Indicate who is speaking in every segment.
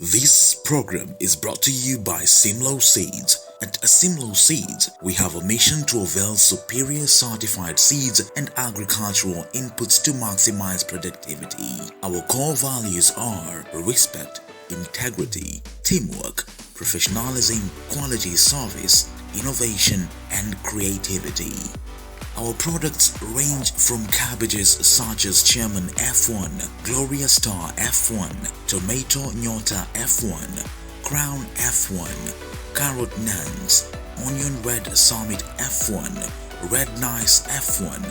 Speaker 1: This program is brought to you by Simlo Seeds. At Simlo Seeds, we have a mission to avail superior certified seeds and agricultural inputs to maximize productivity. Our core values are respect, integrity, teamwork, professionalism, quality service, innovation, and creativity. Our products range from cabbages such as Chairman F1, Gloria Star F1, Tomato Nyota F1, Crown F1, Carrot Nans, Onion Red Summit F1, Red Nice F1,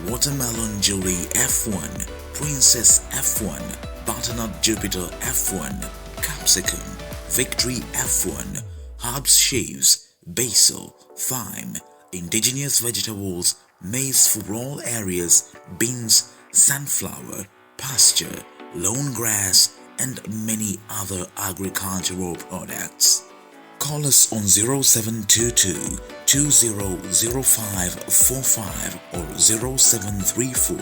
Speaker 1: Watermelon Julie F1, Princess F1, Butternut Jupiter F1, Capsicum, Victory F1, Herbs Sheaves, Basil, Thyme, Indigenous Vegetables, Maize for all areas, beans, sunflower, pasture, lone grass, and many other agricultural products. Call us on 0722 200545 or 0734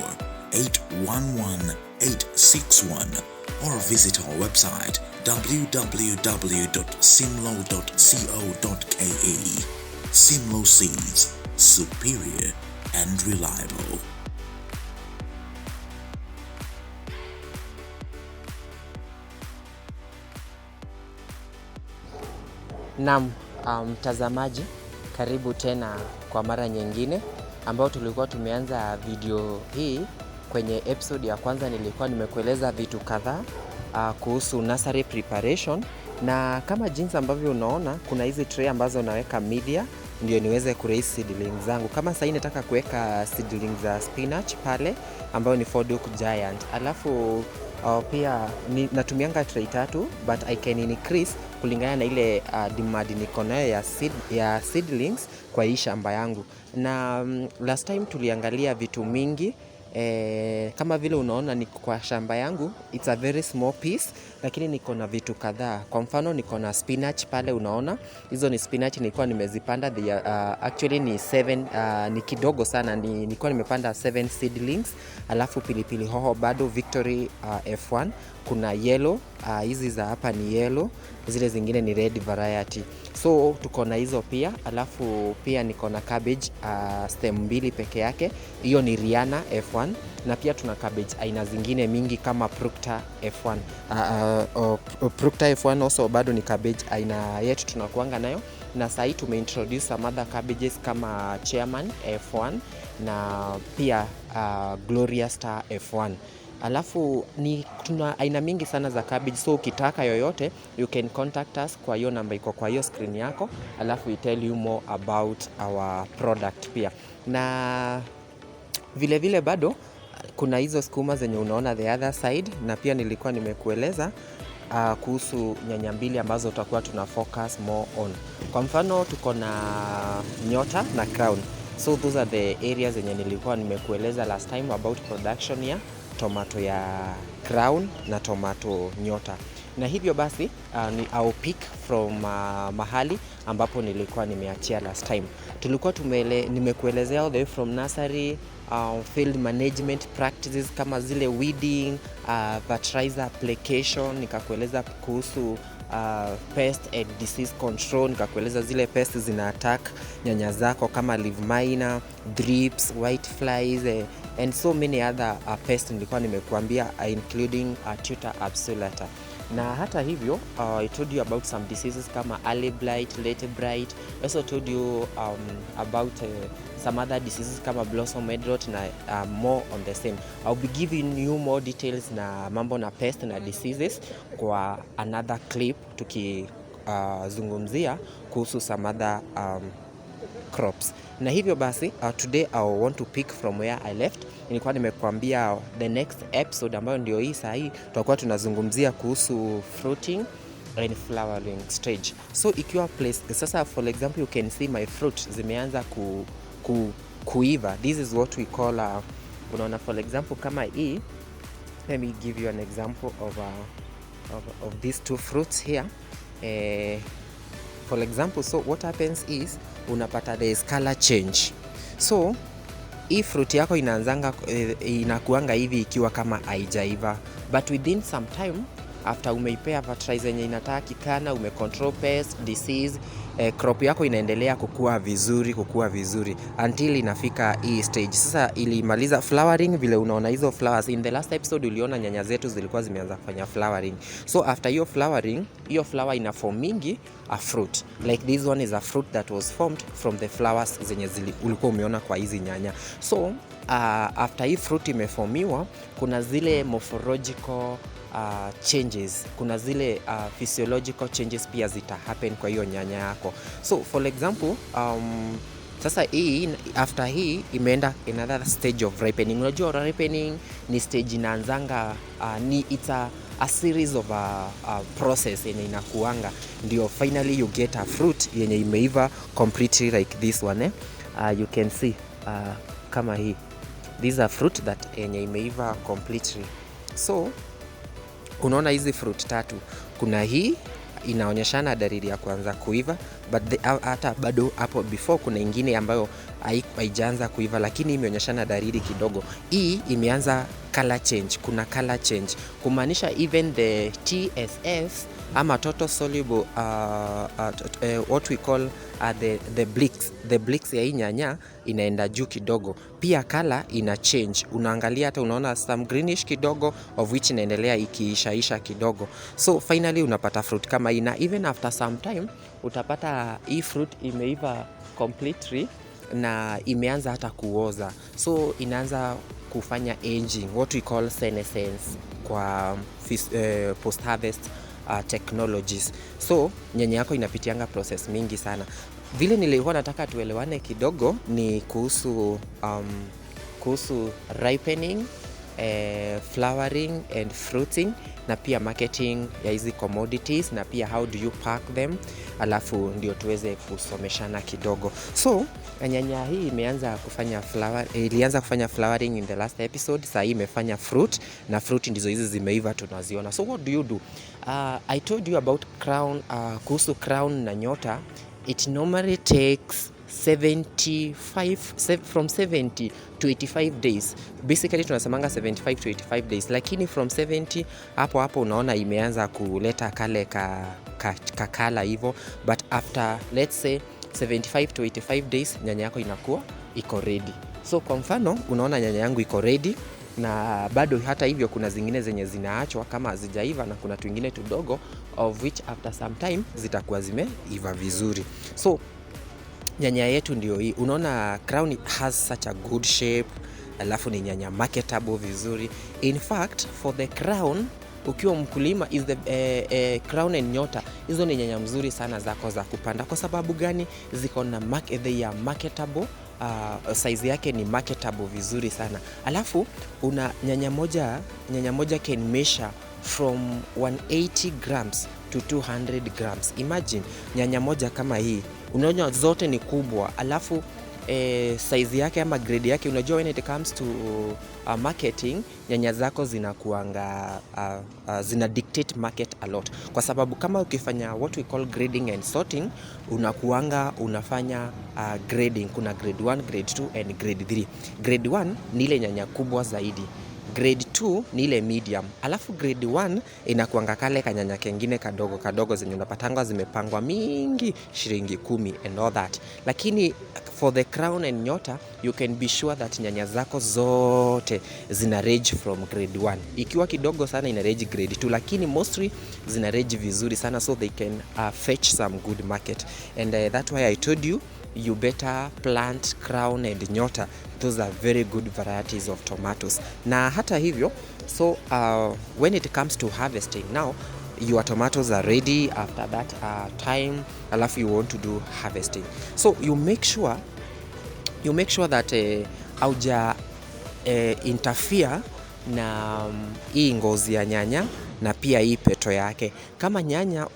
Speaker 1: 811 861 or visit our website www.simlo.co.ke. Simlo Seeds, superior and reliable.
Speaker 2: Naam, mtazamaji, karibu tena kwa mara nyingine ambao tulikuwa tumeanza video hii. Kwenye episode ya kwanza nilikuwa nimekueleza vitu kadhaa kuhusu nursery preparation, na kama jinsi ambavyo unaona kuna hizi tray ambazo naweka media ndio niweze kuraise seedlings zangu. Kama sasa nataka kuweka seedlings za spinach pale ambayo ni Forduk Giant. Alafu pia natumianga tray 3 but I can increase kulingana na ile demand niko nayo ya seedlings kwa hii shamba yangu. Na last time tuliangalia vitu mingi. Kama vile unaona ni kwa shamba yangu, it's a very small piece, lakini niko na vitu kadhaa. Kwa mfano niko na spinach pale, unaona hizo ni spinach nilikuwa nimezipanda. Actually ni 7, ni kidogo sana, nilikuwa nimepanda 7 seedlings. Alafu pilipili hoho bado Victory F1, kuna yellow, hizi za hapa ni yellow, zile zingine ni red variety. So tuko na hizo pia. Alafu pia niko na cabbage stem 2 peke yake, hiyo ni Rihanna F1, na pia tuna cabbage aina zingine mingi kama Proctor F1. Proctor F1 also bado ni cabbage aina yetu tunakuanga nayo, na sasa hii tumeintroduce some other cabbages kama Chairman F1 na pia Gloria Star F1. Alafu tuna aina mingi sana za cabbage, so ukitaka yoyote you can contact us kwa hiyo namba iko kwa hiyo screen yako, alafu we tell you more about our product pia. Na vile vile bado kuna hizo skuma zenye unaona the other side, na pia nilikuwa nimekueleza kuhusu nyanya 2 ambazo tutakuwa tuna focus more on. Kwa mfano tuko na Nyota na Crown, so those are the areas zenye nilikuwa nimekueleza last time about production ya tomato ya Crown na tomato Nyota. Na hivyo basi I'll pick from mahali ambapo nilikuwa nimeachia last time. Tulikuwa nimekuelezea all the way from nursery, field management practices kama zile weeding, fertilizer application, nikakueleza kuhusu pest and disease control, nikakueleza zile pests zina attack nyanya zako kama leaf miner, drips, white flies, and so many other pests nilikuwa nimekuambia, including tutor absoluta. Na hata hivyo I told you about some diseases kama early blight, late blight. I also told you about some other diseases kama blossom head rot na more on the same. I'll be giving you more details na mambo na pest na diseases kwa another clip tukizungumzia kuhusu some other crops. Na hivyo basi today I want to pick from where I left. Nilikuwa nimekuambia the next episode ambayo ndio hii saa hii tutakuwa tunazungumzia kuhusu fruiting and flowering stage. So ikiwa place sasa, for example you can see my fruit zimeanza kuiva. This is what we call unaona, for example kama hii, let me give you an example of these 2 fruits here. For example, so what happens is unapata there is color change. So hii fruit yako inakuanga hivi ikiwa kama haijaiva, but within some time after umeipea fertilizer yenye inatakikana, umecontrol pest, disease, crop yako inaendelea kukua vizuri until inafika hii stage. Sasa ilimaliza flowering, vile unaona hizo flowers. In the last episode uliona nyanya zetu zilikuwa zimeanza kufanya flowering. So after hiyo flowering, hiyo flower ina formingi a fruit. Like this one is a fruit that was formed from the flowers zenye ulikuwa umeona kwa hizi nyanya. So after hii fruit imeformiwa, kuna zile morphological changes, kuna zile physiological changes pia zita happen kwa hiyo nyanya yako. So for example, sasa hii after hii imeenda another stage of ripening. Unajua ripening ni stage inaanzanga, it's a series of process yenye inakuanga ndio finally you get a fruit yenye imeiva completely like this one. You can see kama hii, these are fruit that yenye imeiva completely. So unaona hizi fruit tatu, kuna hii inaonyeshana dalili ya kuanza kuiva, but hata bado hapo before kuna ingine ambayo haijaanza kuiva lakini imeonyeshana dalili kidogo. Hii imeanza color change, kuna color change kumaanisha even the TSS ama total soluble what we call the Blix ya hii nyanya inaenda juu kidogo. Pia color ina change, unaangalia hata unaona some greenish kidogo of which inaendelea ikiishaisha kidogo. So finally unapata fruit kama hii, na even after some time utapata hii fruit imeiva completely na imeanza hata kuoza. So inaanza kufanya aging, what we call senescence kwa post harvest technologies. So nyanya yako inapitianga process mingi sana. Vile nilikuwa nataka tuelewane kidogo ni kuhusu ripening, flowering and fruiting, na pia marketing ya hizi commodities, na pia how do you pack them, alafu ndio tuweze kusomeshana kidogo. So nyanya hii imeanza kufanya ilianza kufanya flowering in the last episode. Sasa hii imefanya fruit, na fruit ndizo hizi zimeiva tunaziona. So what do you do? I told you about crown, kuhusu crown na nyota. It normally takes from 70 to 85 days. Basically tunasemanga 75 to 85 days, lakini from 70 hapo unaona imeanza kuleta kale kakala hivyo, but after let's say 75 to 85 days nyanya yako inakuwa iko ready. So kwa mfano unaona nyanya yangu iko ready, na bado hata hivyo kuna zingine zenye zinaachwa kama hazijaiva, na kuna twingine tudogo of which after some time zitakuwa zimeiva vizuri. So nyanya yetu ndio hii, unaona crown has such a good shape, alafu ni nyanya marketable vizuri. In fact for the crown, ukiwa mkulima is the crown and nyota, hizo ni nyanya mzuri sana zako za kupanda. Kwa sababu gani? Ziko na they are marketable, size yake ni marketable vizuri sana. Alafu una nyanya moja can measure from 180 grams to 200 grams. Imagine nyanya moja kama hii, unaona zote ni kubwa, alafu size yake ama grade yake. Unajua when it comes to marketing, nyanya zako zinakuanga zina dictate market a lot, kwa sababu kama ukifanya what we call grading and sorting, unafanya grading. Kuna grade 1, grade 2 and grade 3. Grade 1 ni ile nyanya kubwa zaidi, grade 2 ni ile medium, alafu grade 1 inakuanga kale kanyanya kengine kadogo zenye unapatanga zimepangwa mingi shilingi 10 and all that. Lakini for the crown and nyota, you can be sure that nyanya zako zote zina range from grade 1. Ikiwa kidogo sana ina range grade 2, lakini mostly zina range vizuri sana, so they can fetch some good market. And that's why I told you better plant crown and nyota. Those are very good varieties of tomatoes. Na hata hivyo, so when it comes to harvesting now, your tomatoes are ready after that time, alafu you want to do harvesting. So you make sure that auja interfere na hii ngozi ya nyanya na pia hii peto yake. Kama nyanya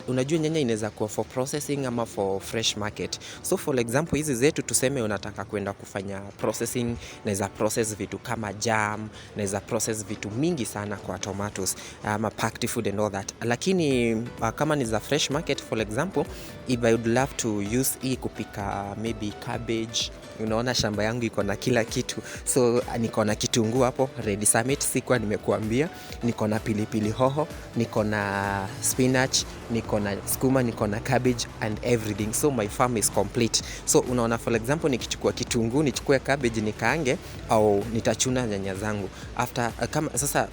Speaker 2: unajua nyanya inaweza kuwa for processing ama for fresh market. So for example hizi zetu tuseme unataka kwenda kufanya processing, naweza process vitu kama jam, naweza process vitu mingi sana kwa tomatoes ama packed food and all that. Lakini kama ni za fresh market, for example if I would love to use hii kupika maybe cabbage, unaona shamba yangu iko na kila kitu. So niko na kitunguu hapo Red Summit, sikuwa nimekuambia, niko na pilipili pilipili hoho, niko na spinach, niko na skuma, niko na cabbage and everything. So my farm is complete. So unaona, for example, nikichukua kitunguu, nichukue cabbage nikaange, au nitachuna nyanya zangu after kama sasa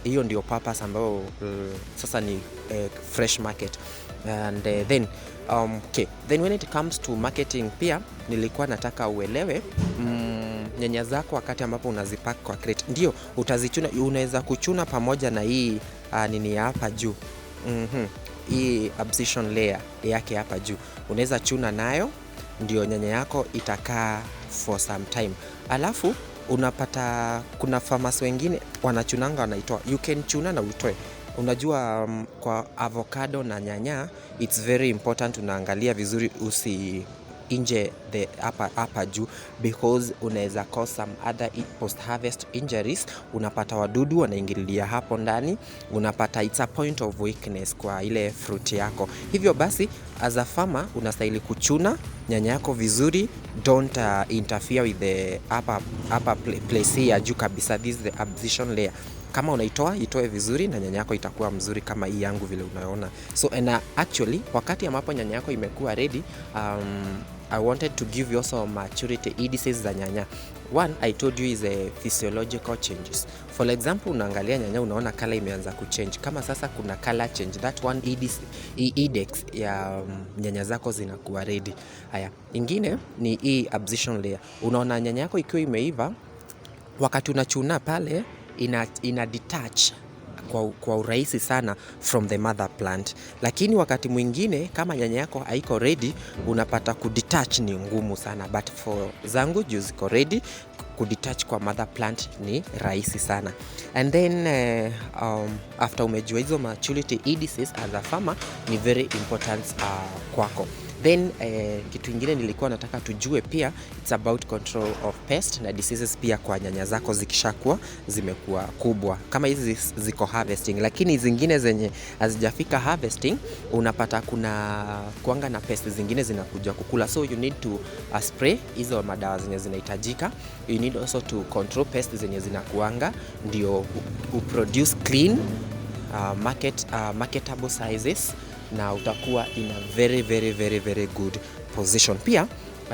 Speaker 2: hiyo ndio purpose ambayo sasa ni fresh market. And then then when it comes to marketing, pia nilikuwa nataka uelewe nyanya zako wakati ambapo unazipack kwa crate, ndio utazichuna, unaweza kuchuna pamoja na hii nini hapa juu, hii abscission layer yake hapa juu, unaweza chuna nayo, ndio nyanya yako itakaa for some time. Alafu unapata kuna farmers wengine wanachunanga, wanaitoa, you can chuna na utoe. Unajua kwa avocado na nyanya it's very important unaangalia vizuri inje the upper juu, because unaweza cause some other post harvest injuries. Unapata wadudu wanaingililia hapo ndani, unapata it's a point of weakness kwa ile fruit yako. Hivyo basi as a farmer unastahili kuchuna nyanya yako vizuri, don't interfere with the upper place ya juu kabisa. This is the abscission layer. Kama unaitoa, itoe vizuri na nyanya yako itakuwa mzuri kama hii yangu vile unaona. So and actually wakati ambapo nyanya yako imekuwa ready, I wanted to give you also maturity indices za nyanya. One, I told you is a physiological changes. For example, unaangalia nyanya unaona color imeanza kuchange. Kama sasa kuna color change, that one index ya nyanya zako zinakuwa ready. Haya, ingine ni hii abscission layer. Unaona nyanya yako ikiwa imeiva, wakati unachuna pale ina detach kwa urahisi sana from the mother plant. Lakini wakati mwingine kama nyanya yako haiko ready, unapata kudetach ni ngumu sana, but for zangu juu ziko ready, kudetach kwa mother plant ni rahisi sana. And then after umejua hizo maturity indices as a farmer ni very important kwako. Then kitu ingine nilikuwa nataka tujue pia, it's about control of pest na diseases pia kwa nyanya zako zikishakuwa zimekuwa kubwa. Kama hizi ziko harvesting, lakini zingine zenye hazijafika harvesting, unapata kuna kuanga na pest zingine zinakuja kukula. So you need to spray hizo madawa zenye zinahitajika. You need also to control pest zenye zinakuanga, ndio uproduce clean marketable sizes, na utakuwa in a very good position. Pia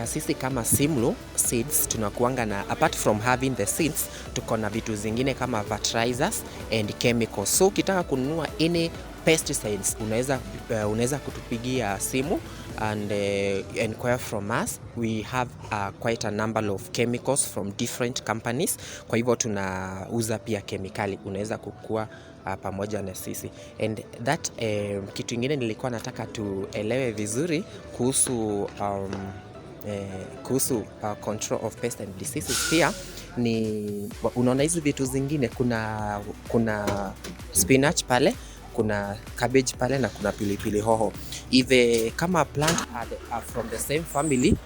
Speaker 2: sisi kama Simlaw Seeds tunakuanga na, apart from having the seeds, tuko na vitu zingine kama fertilizers and chemicals. So ukitaka kununua any pesticides, unaweza kutupigia simu and inquire from us. We have quite a number of chemicals from different companies. Kwa hivyo tunauza pia kemikali, unaweza kukua pamoja na sisi. And that kitu ingine nilikuwa nataka tuelewe vizuri kuhusu control of pest and diseases pia ni, unaona hizi vitu zingine, kuna spinach pale, kuna cabbage pale na kuna pilipili hoho. If kama plant are from the same family,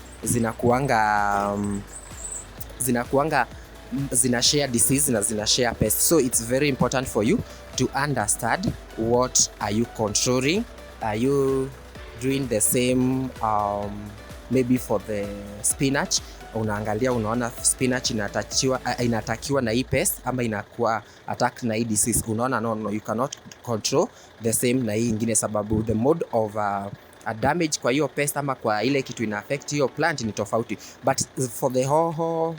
Speaker 2: zina share disease na zina share pest. So it's very important for you to understand what are you controlling. Are you doing the same maybe for the spinach, unaangalia unaona spinach inatakiwa na hii pest ama inakuwa attacked na hii disease. Unaona no, you cannot control the same na hii ingine, sababu the mode of a damage kwa hiyo pest ama kwa ile kitu ina affect hiyo plant ni tofauti. But for the hoho,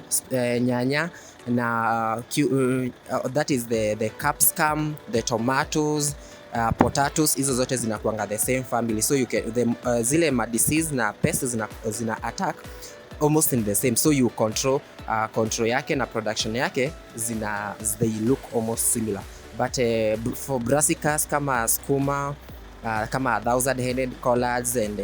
Speaker 2: nyanya na that is the capsicum, the tomatoes, potatoes, hizo zote zinakuanga the same family. So you can zile ma disease na pests zina attack almost in the same. So you control yake na production yake they look almost similar. But for brassicas kama skuma, kama 1000-headed collards and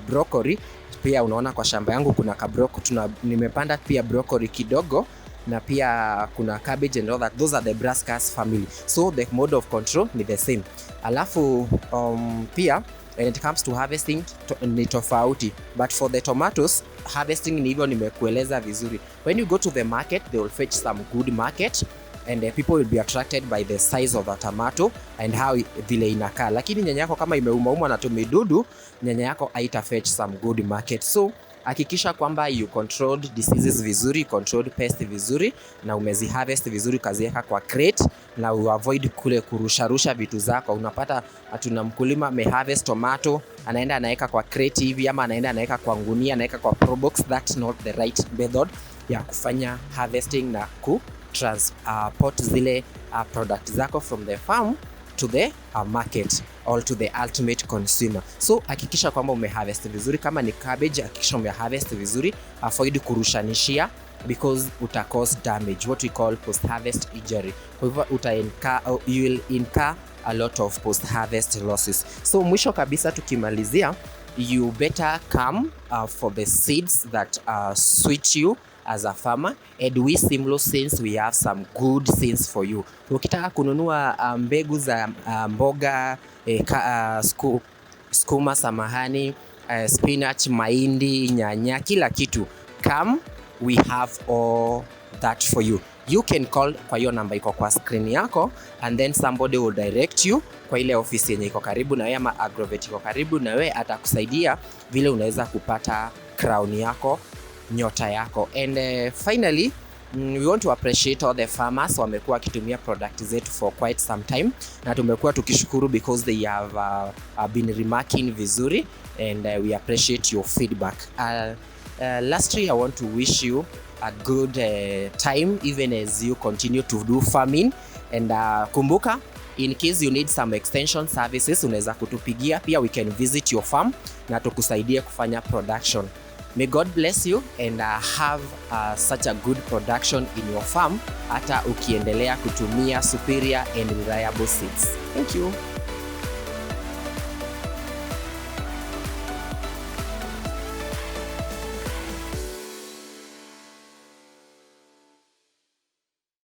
Speaker 2: broccoli, pia unaona kwa shamba yangu kuna nimepanda pia broccoli kidogo, na pia kuna cabbage and all that. Those are the brassicas family. So the mode of control ni the same. Alafu pia when it comes to harvesting ni tofauti, but for the tomatoes harvesting ni hivyo nimekueleza vizuri. When you go to the market, they will fetch some good market and people will be attracted by the size of the tomato and how vile inakaa. Lakini nyanya yako kama imeuma na tumidudu, nyanya yako haita fetch some good market. So Hakikisha kwamba you controlled diseases vizuri, controlled pest vizuri, na umezi harvest vizuri kaziweka kwa crate, na avoid kule kurusharusha vitu zako. Unapata tuna mkulima harvest tomato, anaenda anaweka kwa crate hivi, ama anaenda anaweka kwa ngunia, anaweka kwa pro box. That's not the right method ya kufanya harvesting na ku transport zile product zako from the farm to the market or to the ultimate consumer. So hakikisha kwamba umeharvest vizuri. Kama ni cabbage, hakikisha umeharvest vizuri, avoid kurushanishia because uta cause damage, what we call post harvest injury. Kwa hivyo you will incur a lot of post harvest losses. So mwisho kabisa tukimalizia, you better come for the seeds that suit you as a farmer, and we Simlaw Seeds, we have some good seeds for you. Ukitaka kununua mbegu za mboga, skuma, samahani, spinach, mahindi, nyanya, kila kitu, come, we have all that for you. You can call kwa hiyo namba iko kwa screen yako, and then somebody will direct you kwa ile ofisi yenye iko karibu na wewe, ama agrovet iko karibu na wewe, atakusaidia vile unaweza kupata crown yako, nyota yako. And finally, we want to appreciate all the farmers wamekuwa kitumia product zetu for quite some time, na tumekuwa tukishukuru because they have been remarking vizuri, and we appreciate your feedback. Lastly, I want to wish you a good time even as you continue to do farming, and kumbuka, in case you need some extension services, unaweza kutupigia pia, we can visit your farm na tukusaidie kufanya production. May God bless you and have such a good production in your farm, hata ukiendelea kutumia superior and reliable seeds. Thank you.